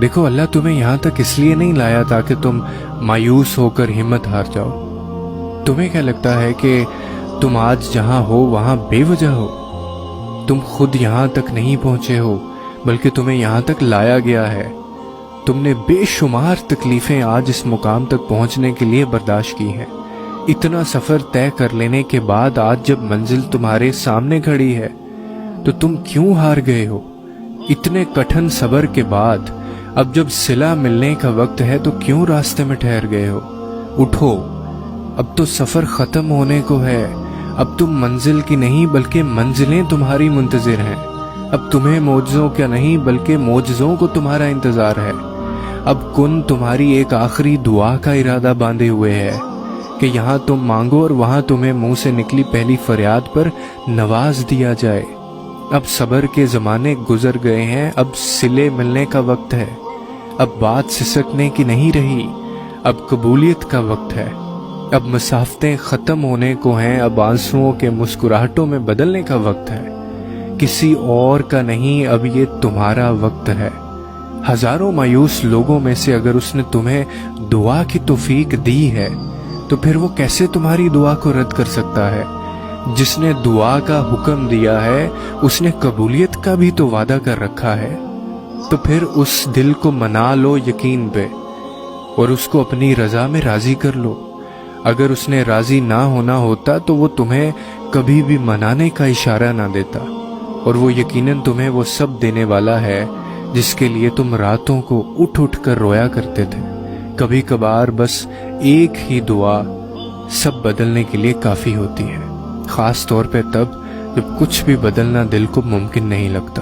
دیکھو اللہ تمہیں یہاں تک اس لیے نہیں لایا تاکہ تم مایوس ہو کر ہمت ہار جاؤ۔ تمہیں کیا لگتا ہے کہ تم آج جہاں ہو وہاں بے وجہ ہو؟ تم خود یہاں تک نہیں پہنچے ہو بلکہ تمہیں یہاں تک لایا گیا ہے۔ تم نے بے شمار تکلیفیں آج اس مقام تک پہنچنے کے لیے برداشت کی ہیں۔ اتنا سفر طے کر لینے کے بعد آج جب منزل تمہارے سامنے کھڑی ہے تو تم کیوں ہار گئے ہو؟ اتنے کٹھن صبر کے بعد اب جب صلہ ملنے کا وقت ہے تو کیوں راستے میں ٹھہر گئے ہو؟ اٹھو، اب تو سفر ختم ہونے کو ہے۔ اب تم منزل کی نہیں بلکہ منزلیں تمہاری منتظر ہیں۔ اب تمہیں معجزوں کا نہیں بلکہ معجزوں کو تمہارا انتظار ہے۔ اب کن تمہاری ایک آخری دعا کا ارادہ باندھے ہوئے ہے کہ یہاں تم مانگو اور وہاں تمہیں منہ سے نکلی پہلی فریاد پر نواز دیا جائے۔ اب صبر کے زمانے گزر گئے ہیں، اب صلے ملنے کا وقت ہے۔ اب بات سسکنے کی نہیں رہی، اب قبولیت کا وقت ہے۔ اب مسافتیں ختم ہونے کو ہیں، اب آنسوؤں کے مسکراہٹوں میں بدلنے کا وقت ہے۔ کسی اور کا نہیں، اب یہ تمہارا وقت ہے۔ ہزاروں مایوس لوگوں میں سے اگر اس نے تمہیں دعا کی توفیق دی ہے تو پھر وہ کیسے تمہاری دعا کو رد کر سکتا ہے؟ جس نے دعا کا حکم دیا ہے اس نے قبولیت کا بھی تو وعدہ کر رکھا ہے۔ تو پھر اس دل کو منا لو یقین پہ اور اس کو اپنی رضا میں راضی کر لو۔ اگر اس نے راضی نہ ہونا ہوتا تو وہ تمہیں کبھی بھی منانے کا اشارہ نہ دیتا، اور وہ یقیناً تمہیں وہ سب دینے والا ہے جس کے لیے تم راتوں کو اٹھ اٹھ کر رویا کرتے تھے۔ کبھی کبھار بس ایک ہی دعا سب بدلنے کے لیے کافی ہوتی ہے، خاص طور پہ تب جب کچھ بھی بدلنا دل کو ممکن نہیں لگتا۔